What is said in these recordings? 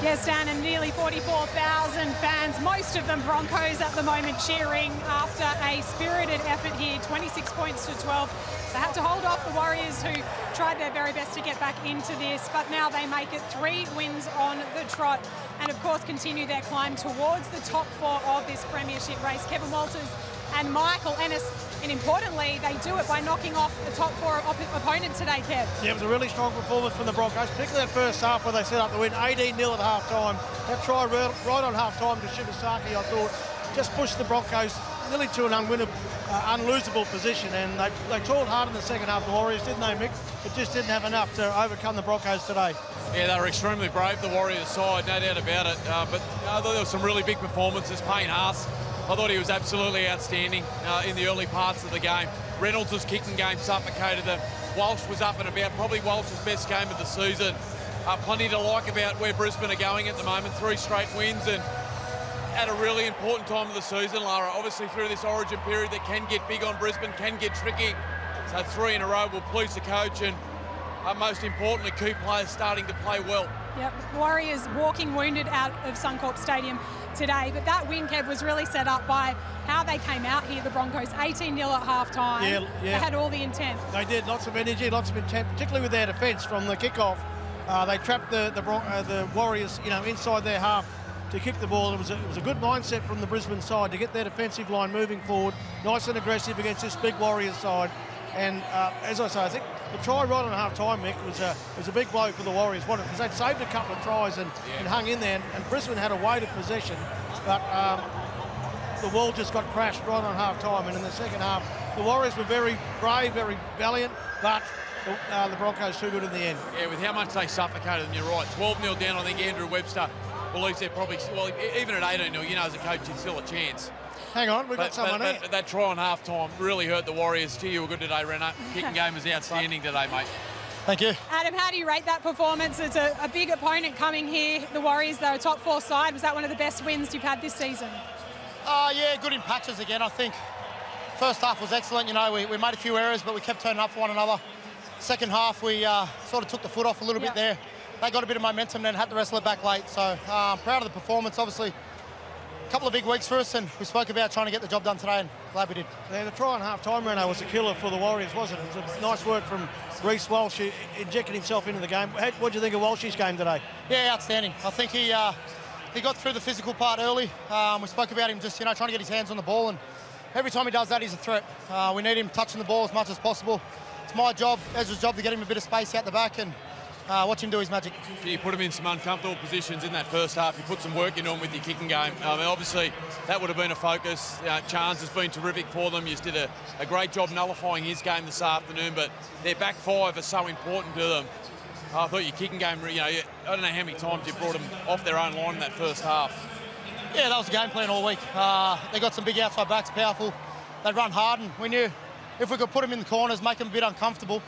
Yes, Dan, and nearly 44,000 fans, most of them Broncos at the moment, cheering after a spirited effort here, 26 points to 12. They had to hold off the Warriors, who tried their very best to get back into this, but now they make it 3 wins on the trot and, of course, continue their climb towards the top 4 of this premiership race. Kevin Walters and Michael Ennis, and importantly, they do it by knocking off the top 4 opponent today, Kev. Yeah, it was a really strong performance from the Broncos, particularly that first half where they set up the win, 18-0 at half-time. That try right on half-time to Shibasaki, I thought, just pushed the Broncos nearly to an unlosable position, and they toiled hard in the second half, the Warriors, didn't they, Mick? But just didn't have enough to overcome the Broncos today. Yeah, they were extremely brave, the Warriors side, no doubt about it. But I thought there were some really big performances. Payne Haas, I thought he was absolutely outstanding in the early parts of the game. Reynolds' kicking game suffocated them. Walsh was up and about, probably Walsh's best game of the season. Plenty to like about where Brisbane are going at the moment, 3 straight wins, and at a really important time of the season, Lara. Obviously through this origin period that can get big on Brisbane, can get tricky. So 3 in a row will please the coach, and most importantly, key players starting to play well. Yep, Warriors walking wounded out of Suncorp Stadium today, but that win, Kev, was really set up by how they came out here, the Broncos, 18-0 at half-time. Yeah. They had all the intent. They did, lots of energy, lots of intent, particularly with their defence from the kick-off. They trapped the Warriors, inside their half to kick the ball. It was a good mindset from the Brisbane side to get their defensive line moving forward, nice and aggressive against this big Warriors side. And as I say, I think the try right on half-time, Mick, was a big blow for the Warriors, because they'd saved a couple of tries and hung in there, and Brisbane had a weighted possession, but the wall just got crashed right on half-time, and in the second half, the Warriors were very brave, very valiant, but the Broncos too good in the end. Yeah, with how much they suffocated them, you're right. 12-0 down, I think Andrew Webster believes they're probably, well, even at 18-0, as a coach, it's still a chance. Hang on, we've got someone here. That try on half-time really hurt the Warriors. Gee, you were good today, Renner. Kicking game was outstanding today, mate. Thank you. Adam, how do you rate that performance? It's a big opponent coming here. The Warriors, they're a top 4 side. Was that one of the best wins you've had this season? Yeah, good in patches again. I think first half was excellent. We made a few errors, but we kept turning up for one another. Second half, we sort of took the foot off a little bit there. They got a bit of momentum, then had to wrestle it back late. So proud of the performance, obviously. A couple of big weeks for us, and we spoke about trying to get the job done today, and glad we did. Yeah, the try on half-time, Reno, was a killer for the Warriors, wasn't it? It was a nice work from Reece Walsh, injecting himself into the game. What do you think of Walsh's game today? Yeah, outstanding. I think he got through the physical part early. We spoke about him just, trying to get his hands on the ball, and every time he does that, he's a threat. We need him touching the ball as much as possible. It's my job, Ezra's job, to get him a bit of space out the back and watch him do his magic. You put him in some uncomfortable positions in that first half. You put some work into him with your kicking game. Obviously, that would have been a focus. Chance has been terrific for them. You just did a great job nullifying his game this afternoon, but their back 5 are so important to them. I thought your kicking game, I don't know how many times you brought them off their own line in that first half. Yeah, that was the game plan all week. They got some big outside backs, powerful. They'd run hard, and we knew if we could put them in the corners, make them a bit uncomfortable,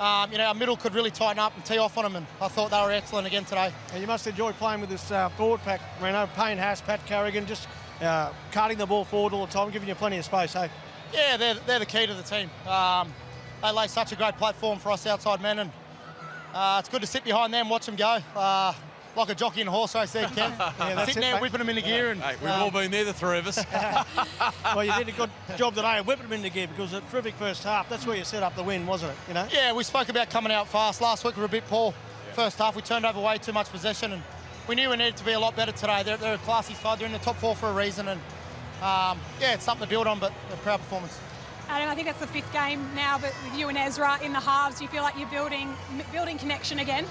our middle could really tighten up and tee off on them, and I thought they were excellent again today. And you must enjoy playing with this forward pack, Reno. Payne Haas, Pat Carrigan, just carting the ball forward all the time, giving you plenty of space, hey? Yeah, they're the key to the team. They lay such a great platform for us outside men, and it's good to sit behind them, watch them go. Like a jockey in a horse race there, Kev. Sitting there, whipping them into gear. And, hey, we've all been there, the 3 of us. Well, you did a good job today of whipping them into gear, because it was a terrific first half. That's where you set up the win, wasn't it? Yeah, we spoke about coming out fast. Last week we were a bit poor. First half, we turned over way too much possession, and we knew we needed to be a lot better today. They're a classy side. They're in the top 4 for a reason, and it's something to build on, but a proud performance. Adam, I think that's the 5th game now, but with you and Ezra in the halves, do you feel like you're building connection again?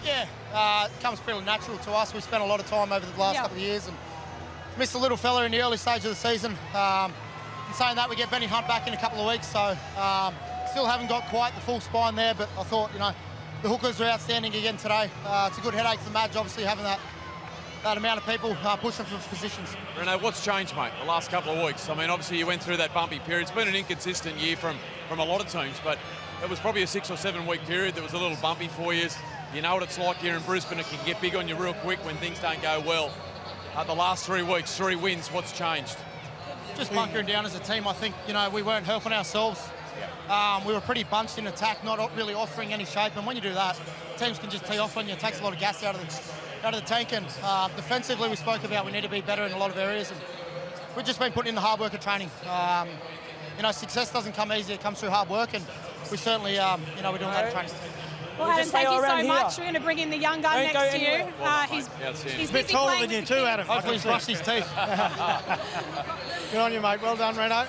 Yeah, it comes pretty natural to us. We spent a lot of time over the last couple of years and missed a little fella in the early stage of the season. In saying that, we get Benny Hunt back in a couple of weeks, so still haven't got quite the full spine there, but I thought, the hookers were outstanding again today. It's a good headache for Madge, obviously, having that amount of people pushing for positions. Reno, what's changed, mate, the last couple of weeks? I mean, obviously you went through that bumpy period. It's been an inconsistent year from a lot of teams, but it was probably a 6 or 7 week period that was a little bumpy for you. You know what it's like here in Brisbane. It can get big on you real quick when things don't go well. The last 3 weeks, 3 wins, what's changed? Just bunkering down as a team. I think, we weren't helping ourselves. We were pretty bunched in attack, not really offering any shape. And when you do that, teams can just tee off on you. It takes a lot of gas out of out of the tank. And defensively, we spoke about we need to be better in a lot of areas. And we've just been putting in the hard work of training. You know, success doesn't come easy; it comes through hard work, and we certainly, you know, we're doing that in training. Well, Adam, thank you so much. We're going to bring in the young gun next to you. He's a bit taller than you too, Adam. Hopefully he's brushed his teeth. Good on you, mate. Well done, Reno.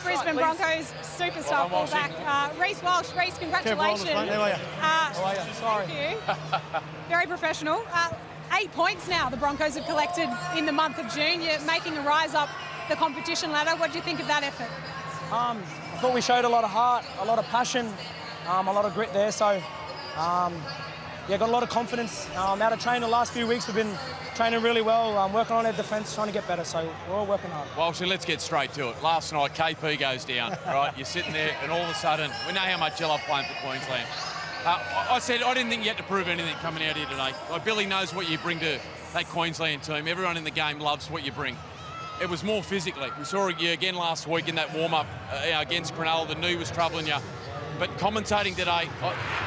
Brisbane Broncos superstar fullback. Reece Walsh. Reece, congratulations. How are you? How are you? Sorry. Thank you. Very professional. 8 points now the Broncos have collected in the month of June. You're making a rise up the competition ladder. What do you think of that effort? I thought we showed a lot of heart, a lot of passion, a lot of grit there. So, yeah, got a lot of confidence. Out of training the last few weeks, we've been training really well, working on our defence, trying to get better. So we're all working hard. Well, so let's get straight to it. Last night, KP goes down, right? You're sitting there, and all of a sudden, we know how much you love playing for Queensland. I said I didn't think you had to prove anything coming out here today. Like, Billy knows what you bring to that Queensland team. Everyone in the game loves what you bring. It was more physically. We saw you again last week in that warm-up against Cronulla. The knee was troubling you. But commentating today,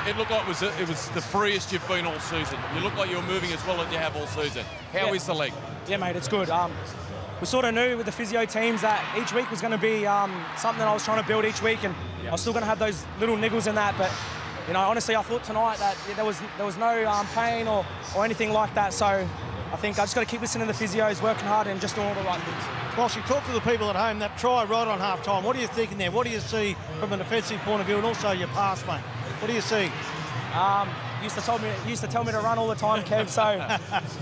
it looked like it was the freest you've been all season. You look like you were moving as well as you have all season. How is the leg? Yeah, mate, it's good. We sort of knew with the physio teams that each week was going to be something I was trying to build each week, and I was still going to have those little niggles in that. But you know, honestly, I thought tonight that there was no pain or anything like that. So I think I just got to keep listening to the physios, working hard, and just doing all the right things. Whilst you talk to the people at home, that try right on half-time, what are you thinking there? What do you see from an defensive point of view, and also your pass, mate? What do you see? Used to tell me to run all the time, Kev. So I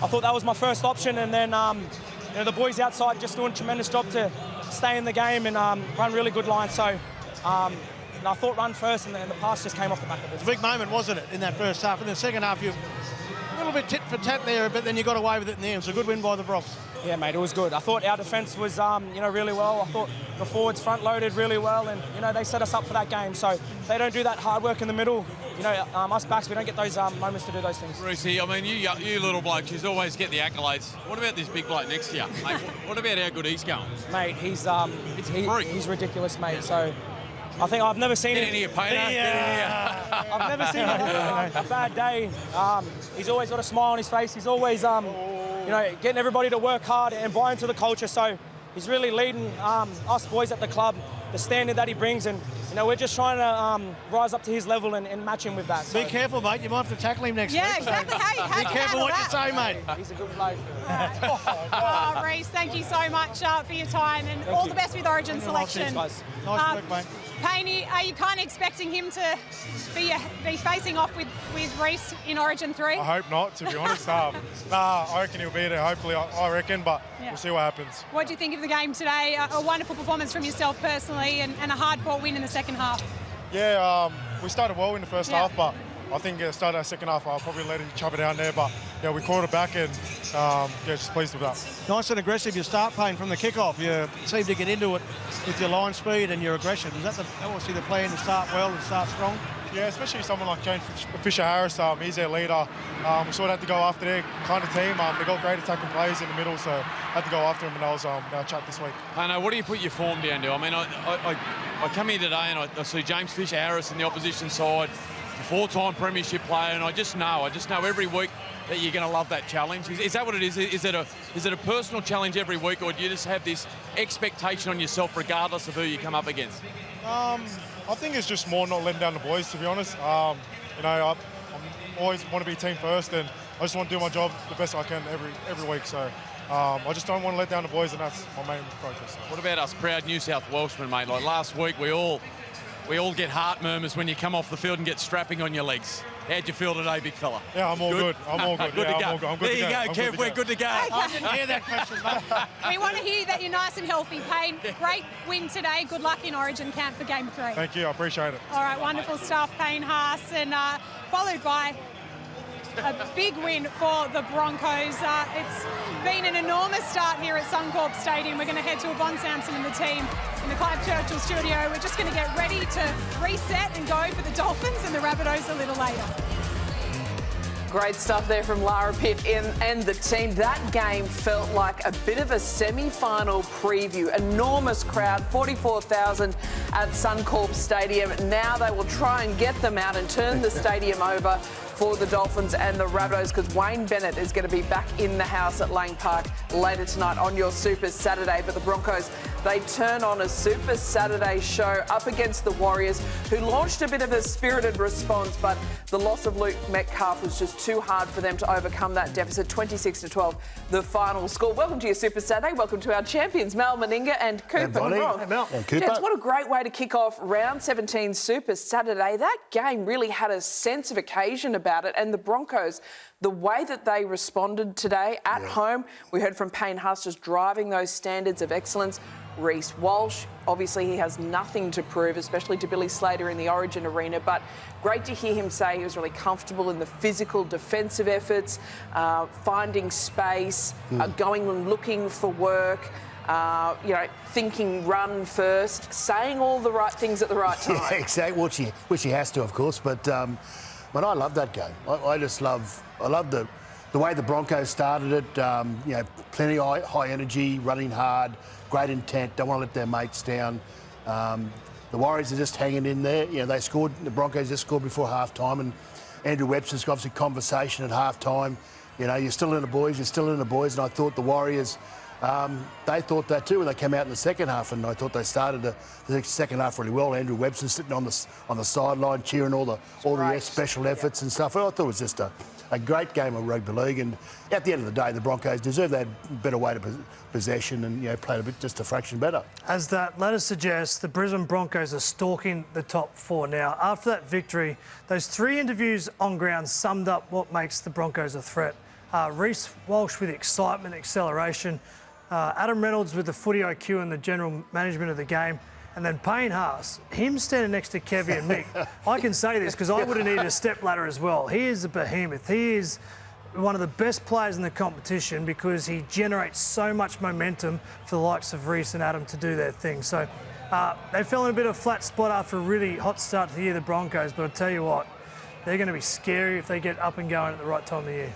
thought that was my first option, and then you know, the boys outside just doing a tremendous job to stay in the game and run really good lines. So and I thought run first, and the pass just came off the back of it. It's a big moment, wasn't it, in that first half? In the second half, you a little bit tit for tat there, but then you got away with it in the end. It's a good win by the Bronx. Yeah, mate, it was good. I thought our defence was, you know, really well. I thought the forwards front-loaded really well, and you know they set us up for that game. So if they don't do that hard work in the middle, you know, us backs, we don't get those moments to do those things. Reece, I mean, you little blokes, you always get the accolades. What about this big bloke next to you, mate? What about how good he's going? Mate, he's he's ridiculous, mate. So I think I've never seen Get in here, Payne. I've never seen a bad day. He's always got a smile on his face. He's always, you know, getting everybody to work hard and buy into the culture. So he's really leading us boys at the club, the standard that he brings, and you know we're just trying to rise up to his level and match him with that. So. Be careful, mate. You might have to tackle him next week. Yeah, exactly. How Be careful what you say, mate. He's a good bloke. Oh, Reece, thank you so much for your time, and all the best with Origin selection. Nice work, mate. Payne, are you kind of expecting him to be facing off with Reece in Origin 3? I hope not, to be honest. Nah, I reckon he'll be there, hopefully, I reckon, but we'll see what happens. What do you think of the game today? A wonderful performance from yourself personally, and a hard-fought win in the second half. Yeah, we started well in the first half, but I think at the start of the second half, I'll probably let him chop it down there, but yeah, we caught it back, and yeah, just pleased with that. Nice and aggressive, your start, Payne, from the kick-off. You seem to get into it with your line speed and your aggression. Is that obviously the plan, to start well and start strong? Yeah, especially someone like James Fisher-Harris, he's their leader. We sort of had to go after their kind of team. They got great attacking plays in the middle, so had to go after him, and that was our chat this week. I know, what do you put your form down to? I mean, I come here today and I see James Fisher-Harris in the opposition side, a four-time premiership player, and I just know every week that you're going to love that challenge. Is that what it is? Is it a personal challenge every week, or do you just have this expectation on yourself regardless of who you come up against? I think it's just more not letting down the boys, to be honest. You know, I always want to be team first, and I just want to do my job the best I can every week. So I just don't want to let down the boys, and that's my main focus. What about us proud New South Welshmen, mate? Like last week, we all get heart murmurs when you come off the field and get strapping on your legs. How'd you feel today, big fella? Yeah, I'm all good. I'm all good. Good to go. I'm good There to you go. go, I'm Kev. We're good to go. I didn't hear that question, mate. We want to hear that you're nice and healthy, Payne. Great win today. Good luck in Origin camp for Game 3. Thank you. I appreciate it. All right, wonderful stuff, Payne Haas, and followed by a big win for the Broncos. It's been an enormous start here at Suncorp Stadium. We're going to head to Yvonne Sampson and the team in the Clive Churchill studio. We're just going to get ready to reset and go for the Dolphins and the Rabbitohs a little later. Great stuff there from Lara Pitt and the team. That game felt like a bit of a semi-final preview. Enormous crowd, 44,000 at Suncorp Stadium. Now they will try and get them out and turn the stadium over for the Dolphins and the Rabbitohs, because Wayne Bennett is going to be back in the house at Lang Park later tonight on your Super Saturday. But the Broncos, they turn on a Super Saturday show up against the Warriors, who launched a bit of a spirited response, but the loss of Luke Metcalf was just too hard for them to overcome that deficit. 26-12, the final score. Welcome to your Super Saturday. Welcome to our champions, Mal Meninga and Cooper. Hey, Mel. And Cooper. Gents, what a great way to kick off round 17 Super Saturday. That game really had a sense of occasion about it, and the Broncos, the way that they responded today at home, we heard from Payne Haas just driving those standards of excellence. Reece Walsh, obviously he has nothing to prove, especially to Billy Slater in the Origin arena, but great to hear him say he was really comfortable in the physical defensive efforts, finding space, going and looking for work, thinking run first, saying all the right things at the right time. Yeah, exactly, which he has to, of course, but I love that game. I love the way the Broncos started it, plenty of high energy, running hard, great intent, don't want to let their mates down. The Warriors are just hanging in there. They scored, the Broncos just scored before half-time, and Andrew Webster's obviously conversation at half-time. You're still in the boys, and I thought the Warriors, they thought that too when they came out in the second half, and I thought they started the second half really well. Andrew Webster sitting on the sideline cheering all the special efforts and stuff. I thought it was just a great game of rugby league, and at the end of the day, the Broncos deserve that better weight of possession and played just a fraction better. As that letter suggests, the Brisbane Broncos are stalking the top four now. After that victory, those 3 interviews on ground summed up what makes the Broncos a threat. Reece Walsh with excitement, acceleration. Adam Reynolds with the footy IQ and the general management of the game. And then Payne Haas, him standing next to Kevy and Mick. I can say this because I would have needed a step ladder as well. He is a behemoth. He is one of the best players in the competition because he generates so much momentum for the likes of Reece and Adam to do their thing. So they fell in a bit of a flat spot after a really hot start to the year, the Broncos. But I tell you what, they're going to be scary if they get up and going at the right time of the year.